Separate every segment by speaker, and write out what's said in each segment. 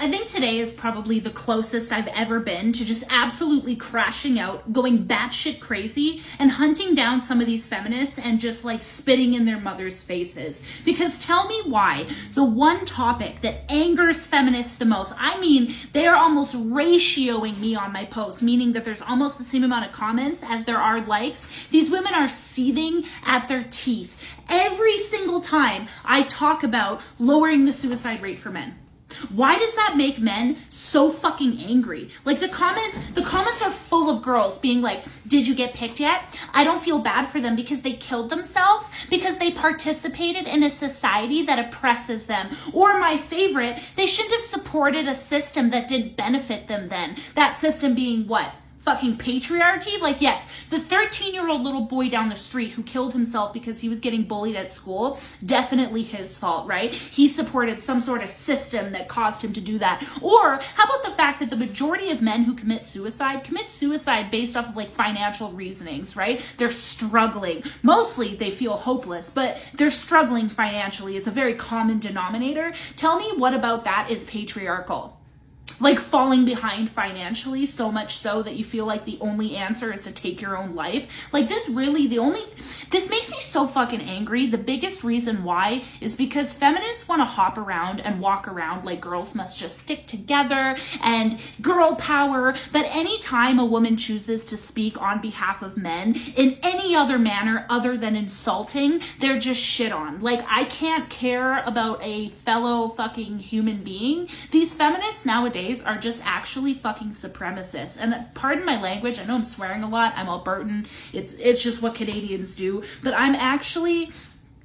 Speaker 1: I think today is probably the closest I've ever been to just absolutely crashing out, going batshit crazy, and hunting down some of these feminists and just like spitting in their mothers' faces. Because tell me why the one topic that angers feminists the most, I mean, they are almost ratioing me on my posts, meaning that there's almost the same amount of comments as there are likes. These women are seething at their teeth every single time I talk about lowering the suicide rate for men. Why does that make men so fucking angry? Like the comments are full of girls being like, did you get picked yet? I don't feel bad for them because they killed themselves because they participated in a society that oppresses them. Or my favorite, they shouldn't have supported a system that didn't benefit them then. That system being what? Fucking patriarchy? Like, yes, the 13-year-old little boy down the street who killed himself because he was getting bullied at school, definitely his fault, right? He supported some sort of system that caused him to do that. Or how about the fact that the majority of men who commit suicide based off of like financial reasonings, right? They're struggling. Mostly they feel hopeless, but they're struggling financially is a very common denominator. Tell me what about that is patriarchal? Like falling behind financially, so much so that you feel like the only answer is to take your own life. Like this makes me so fucking angry. The biggest reason why is because feminists want to hop around and walk around like girls must just stick together and girl power. But anytime a woman chooses to speak on behalf of men in any other manner other than insulting, they're just shit on. Like I can't care about a fellow fucking human being. These feminists nowadays are just actually fucking supremacists. And pardon my language, I know I'm swearing a lot, I'm Albertan, it's just what Canadians do, but I'm actually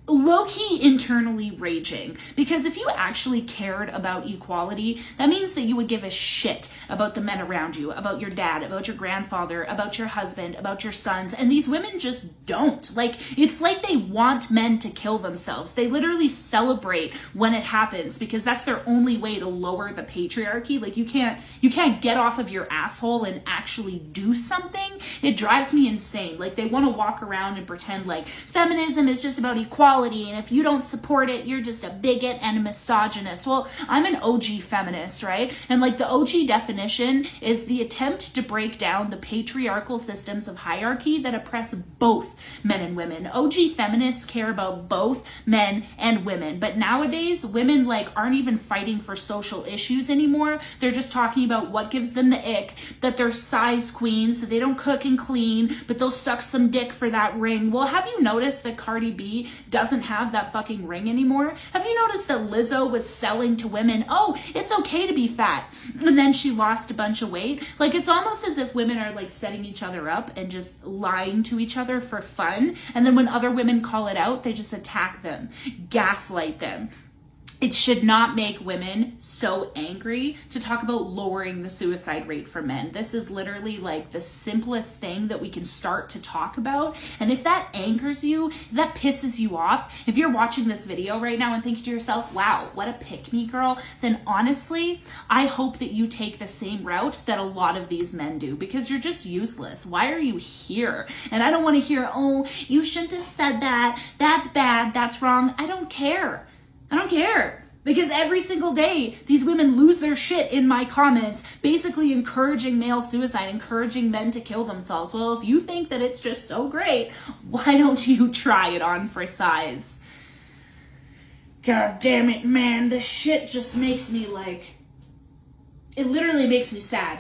Speaker 1: low-key internally raging, because if you actually cared about equality, that means that you would give a shit about the men around you, about your dad, about your grandfather, about your husband, about your sons, and these women just don't. Like, it's like they want men to kill themselves. They literally celebrate when it happens because that's their only way to lower the patriarchy. Like, you can't get off of your asshole and actually do something. It drives me insane. Like, they want to walk around and pretend like feminism is just about equality, and if you don't support it, you're just a bigot and a misogynist. Well, I'm an OG feminist, right? And like the OG definition is the attempt to break down the patriarchal systems of hierarchy that oppress both men and women. OG feminists care about both men and women, but nowadays women like aren't even fighting for social issues anymore. They're just talking about what gives them the ick, that they're size queens, that they don't cook and clean, but they'll suck some dick for that ring. Well, have you noticed that Cardi B doesn't have that fucking ring anymore? Have you noticed that Lizzo was selling to women, oh, it's okay to be fat, and then she lost a bunch of weight? Like, it's almost as if women are like setting each other up and just lying to each other for fun, and then when other women call it out, they just attack them, gaslight them. It should not make women so angry to talk about lowering the suicide rate for men. This is literally like the simplest thing that we can start to talk about. And if that angers you, if that pisses you off, if you're watching this video right now and thinking to yourself, wow, what a pick-me girl, then honestly, I hope that you take the same route that a lot of these men do, because you're just useless. Why are you here? And I don't want to hear, oh, you shouldn't have said that. That's bad. That's wrong. I don't care. I don't care, because every single day these women lose their shit in my comments, basically encouraging male suicide, encouraging men to kill themselves. Well, if you think that it's just so great, why don't you try it on for size? God damn it, man, this shit just makes me like, it literally makes me sad.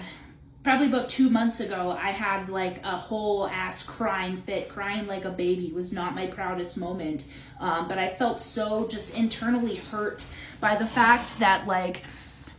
Speaker 1: Probably about 2 months ago, I had like a whole ass crying fit. Crying like a baby was not my proudest moment. But I felt so just internally hurt by the fact that like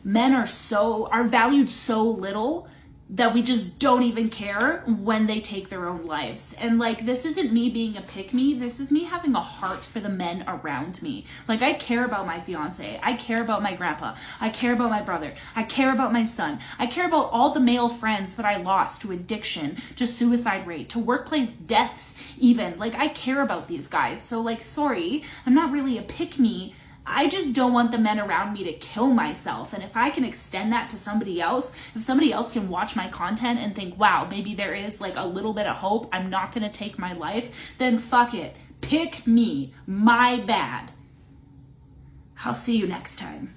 Speaker 1: men are valued so little that we just don't even care when they take their own lives. And like, this isn't me being a pick-me, this is me having a heart for the men around me. Like, I care about my fiance, I care about my grandpa, I care about my brother, I care about my son, I care about all the male friends that I lost to addiction, to suicide rate, to workplace deaths even. Like, I care about these guys. So like, sorry, I'm not really a pick-me, I just don't want the men around me to kill myself. And if I can extend that to somebody else, if somebody else can watch my content and think, wow, maybe there is like a little bit of hope, I'm not going to take my life, then fuck it. Pick me. My bad. I'll see you next time.